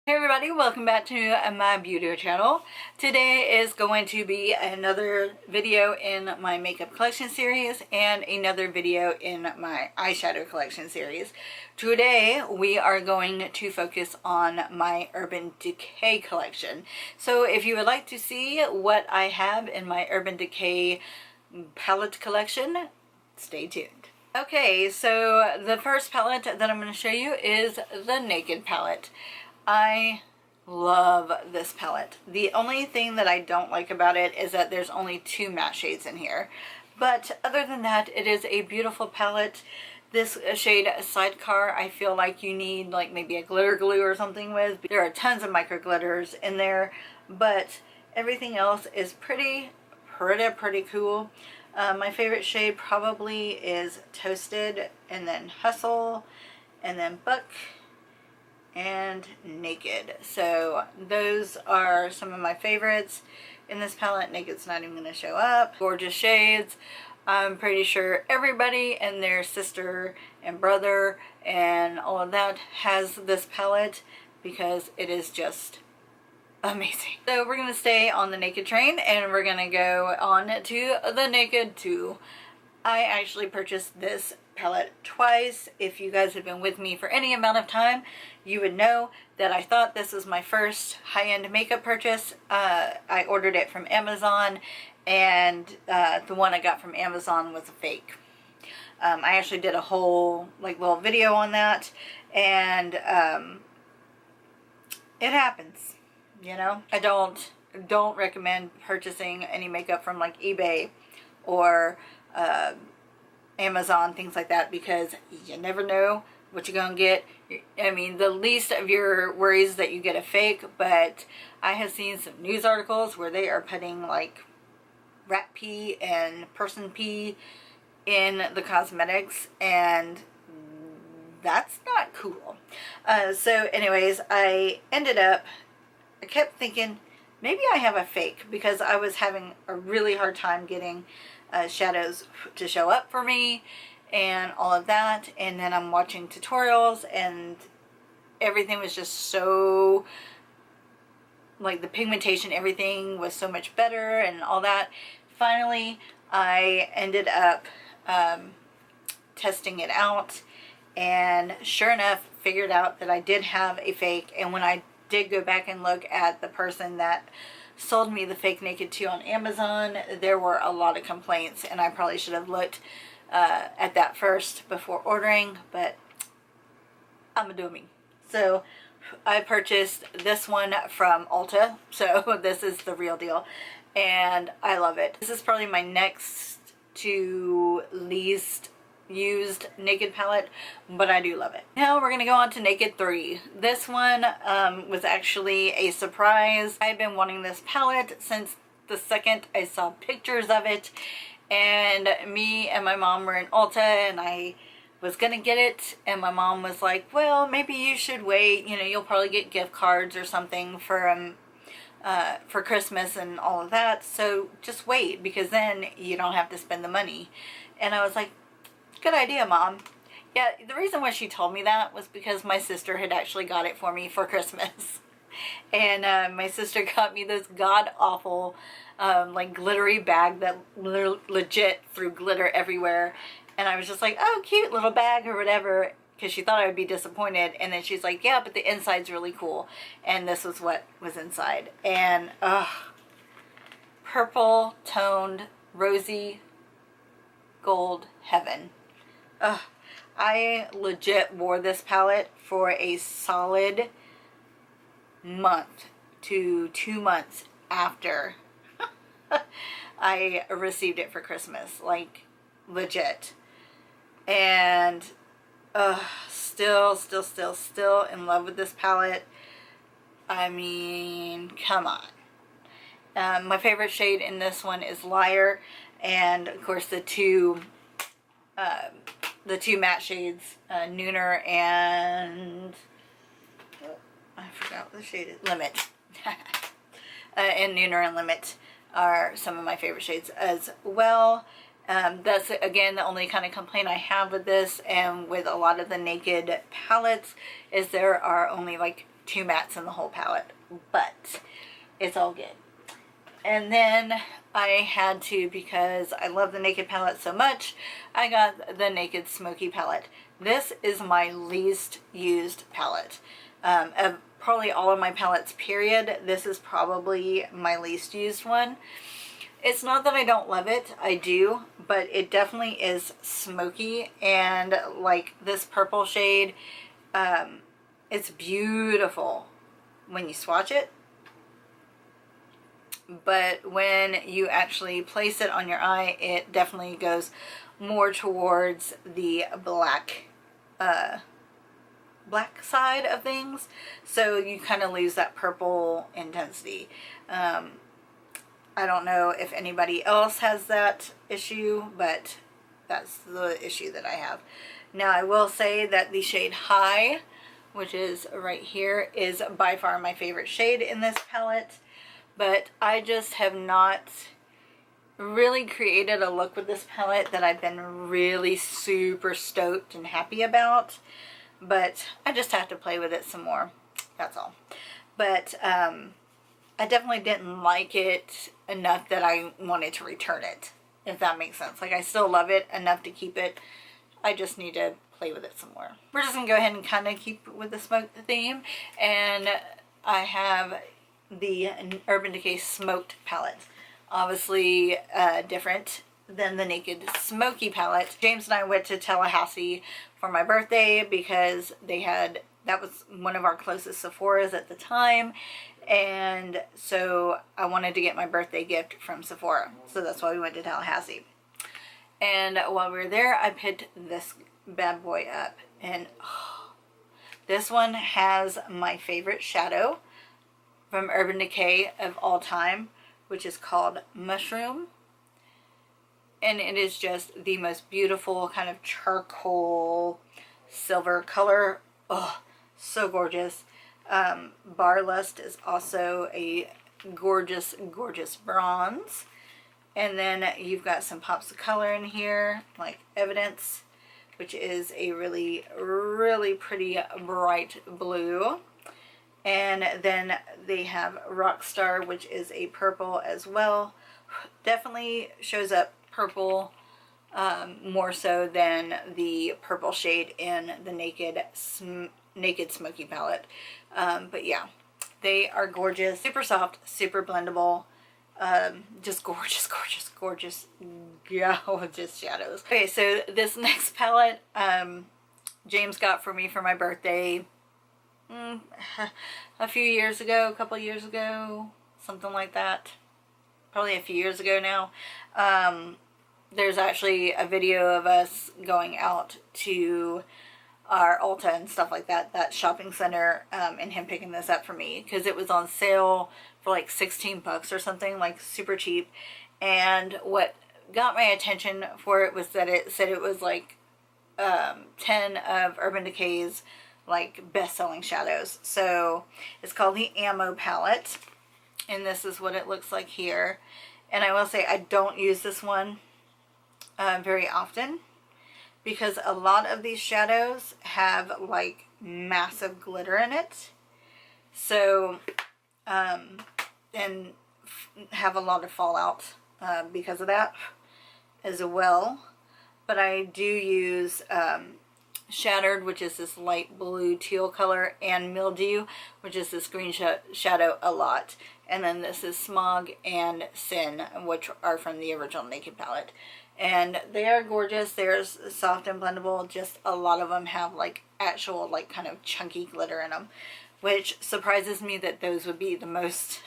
Hey everybody, welcome back to my beauty channel. Today is going to be another video in my makeup collection series and another video in my eyeshadow collection series. Today we are going to focus on my Urban Decay collection. So if you would like to see what I have in my Urban Decay palette collection, stay tuned. Okay, so the first palette that I'm going to show you is the Naked palette. I love this palette. The only thing that I don't like about it is that there's only two matte shades in here. But other than that, it is a beautiful palette. This shade Sidecar, I feel like you need like maybe a glitter glue or something with. There are tons of micro glitters in there, but everything else is pretty cool. My favorite shade probably is Toasted, and then Hustle, and then Buck, and Naked. So those are some of my favorites in this palette. Naked's not even going to show up. Gorgeous shades. I'm pretty sure everybody and their sister and brother and all of that has this palette because it is just amazing. So we're going to stay on the Naked train and we're going to go on to the Naked 2. I actually purchased this palette twice. If you guys have been with me for any amount of time, you would know that I thought this was my first high-end makeup purchase. I ordered it from Amazon, and the one I got from Amazon was a fake. I actually did a whole little video on that, and it happens, you know. I don't recommend purchasing any makeup from like eBay or Amazon, things like that, because you never know what you're gonna get. I mean, the least of your worries that you get a fake, but I have seen some news articles where they are putting like rat pee and person pee in the cosmetics, and that's not cool. So anyways, I kept thinking maybe I have a fake, because I was having a really hard time getting shadows to show up for me and all of that, and then I'm watching tutorials and everything was just so, like, the pigmentation, everything was so much better and all that. Finally I ended up testing it out, and sure enough figured out that I did have a fake. And when I did go back and look at the person that sold me the fake Naked 2 on Amazon, there were a lot of complaints, and I probably should have looked at that first before ordering, but I'm a dummy. So I purchased this one from Ulta, so this is the real deal, and I love it. This is probably my next to least used Naked palette, but I do love it. Now we're gonna go on to Naked 3. This one was actually a surprise. I've been wanting this palette since the second I saw pictures of it, and me and my mom were in Ulta, and I was gonna get it, and my mom was like, well, maybe you should wait, you know, you'll probably get gift cards or something for Christmas and all of that, so just wait, because then you don't have to spend the money. And I was like, good idea, Mom. Yeah, the reason why she told me that was because my sister had actually got it for me for Christmas. And my sister got me this god-awful like glittery bag that legit threw glitter everywhere. And I was just like, oh, cute little bag or whatever, because she thought I would be disappointed. And then she's like, yeah, but the inside's really cool. And this was what was inside. And purple toned rosy gold heaven. I legit wore this palette for a solid month to 2 months after I received it for Christmas, like legit. And still in love with this palette. I mean, come on. My favorite shade in this one is Liar, and of course the two matte shades, Nooner and I forgot what the shade is, Limit. And Nooner and Limit are some of my favorite shades as well. That's again the only kind of complaint I have with this and with a lot of the Naked palettes, is there are only like 2 mattes in the whole palette, but it's all good. And then I had to, because I love the Naked palette so much, I got the Naked Smoky palette. This is my least used palette. Of probably all of my palettes, period, this is probably my least used one. It's not that I don't love it, I do, but it definitely is smoky, and like this purple shade, it's beautiful when you swatch it, but when you actually place it on your eye, it definitely goes more towards the black side of things, so you kind of lose that purple intensity. I don't know if anybody else has that issue, but that's the issue that I have. Now I will say that the shade High, which is right here, is by far my favorite shade in this palette, but I just have not really created a look with this palette that I've been really super stoked and happy about, but I just have to play with it some more, that's all. But I definitely didn't like it enough that I wanted to return it, if that makes sense. Like, I still love it enough to keep it. I just need to play with it some more. We're just going to go ahead and kind of keep with the smoke theme. And I have the Urban Decay Smoked palette. Obviously different than the Naked Smoky palette. James and I went to Tallahassee for my birthday because they had, that was one of our closest Sephora's at the time. And so I wanted to get my birthday gift from Sephora. So that's why we went to Tallahassee. And while we were there, I picked this bad boy up. And oh, this one has my favorite shadow from Urban Decay of all time, which is called Mushroom. And it is just the most beautiful kind of charcoal silver color. Oh, so gorgeous. Bar Lust is also a gorgeous, gorgeous bronze. And then you've got some pops of color in here, like Evidence, which is a really, really pretty bright blue. And then they have Rockstar, which is a purple as well. Definitely shows up purple more so than the purple shade in the Naked Smoky palette. But yeah, they are gorgeous, super soft, super blendable, just gorgeous, gorgeous, gorgeous, gorgeous shadows. Okay, so this next palette James got for me for my birthday a few years ago, a couple years ago, something like that. Probably a few years ago now. There's actually a video of us going out to our Ulta and stuff like that, that shopping center, and him picking this up for me because it was on sale for like 16 bucks or something, like super cheap. And what got my attention for it was that it said it was like 10 of Urban Decay's like best-selling shadows. So it's called the Ammo palette, and this is what it looks like here. And I will say I don't use this one very often, because a lot of these shadows have like massive glitter in it, so and have a lot of fallout because of that as well. But I do use Shattered, which is this light blue teal color, and Mildew, which is this green shadow, a lot. And then this is Smog and Sin, which are from the original Naked palette. And they are gorgeous. They're soft and blendable. Just a lot of them have like actual like kind of chunky glitter in them, which surprises me that those would be the most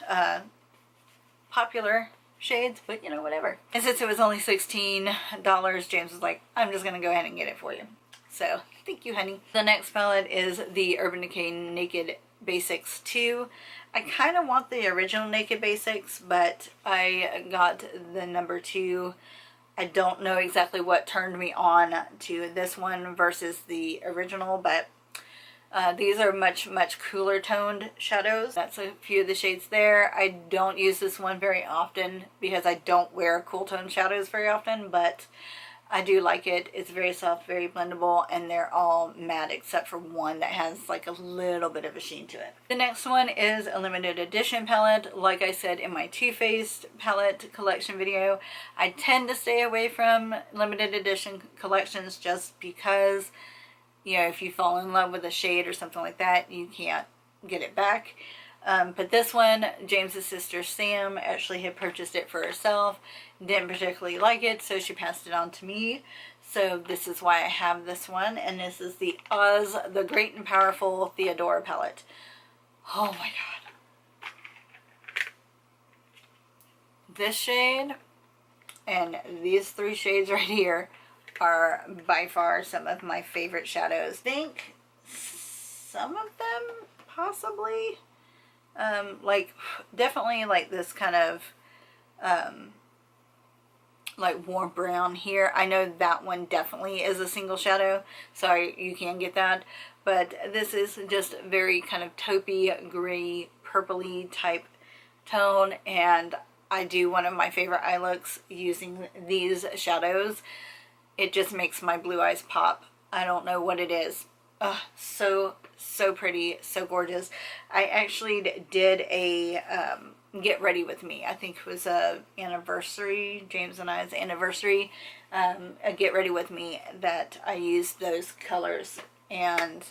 popular shades, but you know, whatever. And since it was only $16, James was like, I'm just gonna go ahead and get it for you. So thank you, honey. The next palette is the Urban Decay Naked Basics 2. I kind of want the original Naked Basics, but I got the number 2. I don't know exactly what turned me on to this one versus the original, but these are much, much cooler toned shadows. That's a few of the shades there. I don't use this one very often because I don't wear cool tone shadows very often, but I do like it. It's very soft, very blendable, and they're all matte except for one that has like a little bit of a sheen to it. The next one is a limited edition palette. Like I said in my Too Faced palette collection video, I tend to stay away from limited edition collections just because, you know, if you fall in love with a shade or something like that, you can't get it back. But this one, James's sister Sam actually had purchased it for herself, didn't particularly like it, so she passed it on to me. So this is why I have this one, and this is the Oz, the Great and Powerful Theodora palette. Oh my god. This shade and these three shades right here are by far some of my favorite shadows. I think some of them possibly, like definitely like this kind of like warm brown here. I know that one definitely is a single shadow, so you can get that, but this is just very kind of taupey, gray, purpley type tone, and I do one of my favorite eye looks using these shadows. It just makes my blue eyes pop. I don't know what it is. So pretty, so gorgeous. I actually did a get ready with me. I think it was a anniversary, James and I's anniversary, a get ready with me that I used those colors, and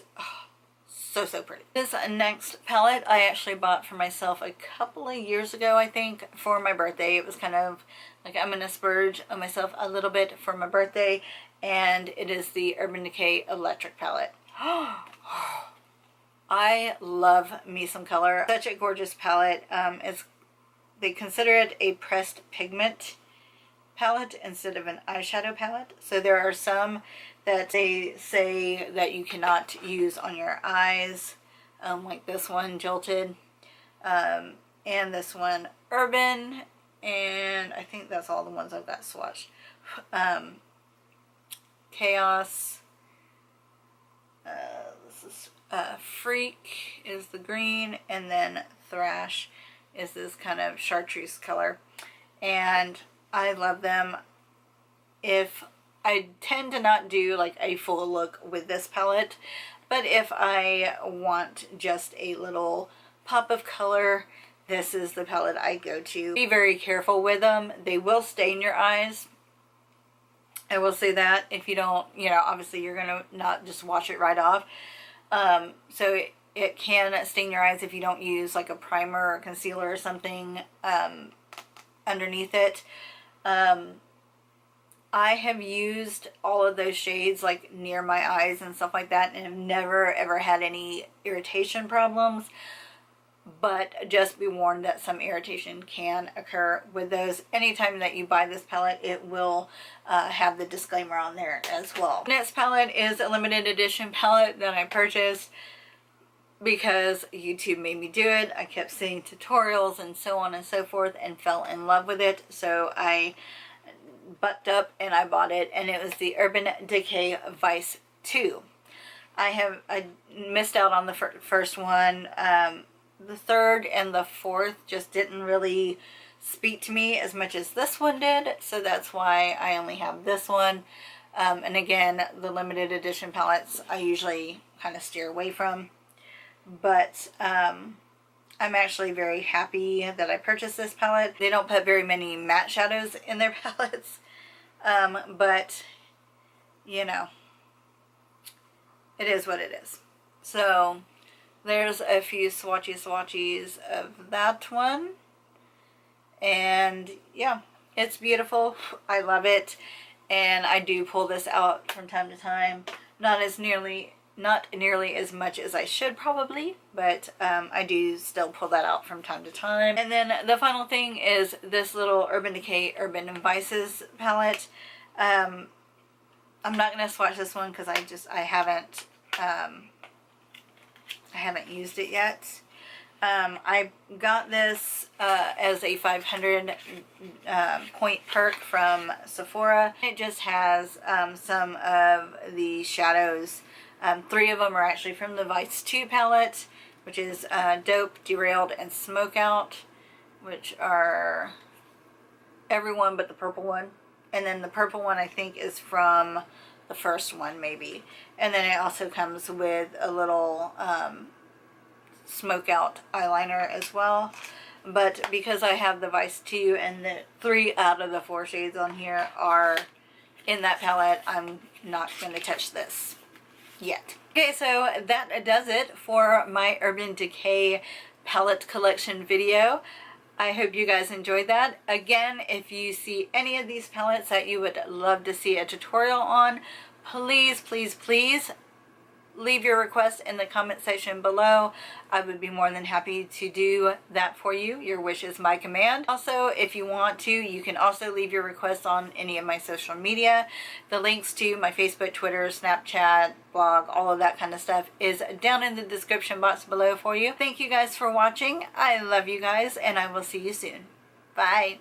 so pretty. This next palette I actually bought for myself a couple of years ago, I think, for my birthday. It was kind of like I'm gonna splurge on myself a little bit for my birthday, and it is the Urban Decay Electric palette. I love me some color. Such a gorgeous palette. They consider it a pressed pigment palette instead of an eyeshadow palette. So there are some that they say that you cannot use on your eyes, like this one, Jilted, and this one, Urban, and I think that's all the ones I've got swatched. Chaos, this is Freak is the green, and then Thrash is this kind of chartreuse color, and I love them. If I tend to not do like a full look with this palette, but if I want just a little pop of color, this is the palette I go to. Be very careful with them. They will stain your eyes. I will say that. If you don't, you know, obviously you're gonna not just wash it right off. So it can stain your eyes if you don't use like a primer or concealer or something underneath it. I have used all of those shades like near my eyes and stuff like that, and have never ever had any irritation problems, but just be warned that some irritation can occur with those. Anytime that you buy this palette, it will have the disclaimer on there as well. Next palette is a limited edition palette that I purchased because YouTube made me do it. I kept seeing tutorials and so on and so forth and fell in love with it, so I bucked up and I bought it, and it was the Urban Decay Vice 2. I missed out on the first one. The third and the fourth just didn't really speak to me as much as this one did, so that's why I only have this one. And again, the limited edition palettes I usually kind of steer away from, but I'm actually very happy that I purchased this palette. They don't put very many matte shadows in their palettes, but you know, it is what it is. So there's a few swatchies of that one, and yeah, it's beautiful. I love it, and I do pull this out from time to time. Not nearly as much as I should probably, but I do still pull that out from time to time. And then the final thing is this little Urban Decay Urban Vices palette. I'm not going to swatch this one because I haven't used it yet. I got this as a 500 point perk from Sephora. It just has some of the shadows. 3 of them are actually from the Vice 2 palette, which is Dope, Derailed, and Smoke Out, which are everyone but the purple one. And then the purple one I think is from the first one maybe. And then it also comes with a little smoke out eyeliner as well. But because I have the Vice 2 and the 3 out of the 4 shades on here are in that palette, I'm not going to touch this yet. Okay, so that does it for my Urban Decay palette collection video. I hope you guys enjoyed that. Again, if you see any of these palettes that you would love to see a tutorial on, please, please, please leave your request in the comment section below. I would be more than happy to do that for you. Your wish is my command. Also, if you want to, you can also leave your requests on any of my social media. The links to my Facebook, Twitter, Snapchat, blog, all of that kind of stuff is down in the description box below for you. Thank you guys for watching. I love you guys, and I will see you soon. Bye.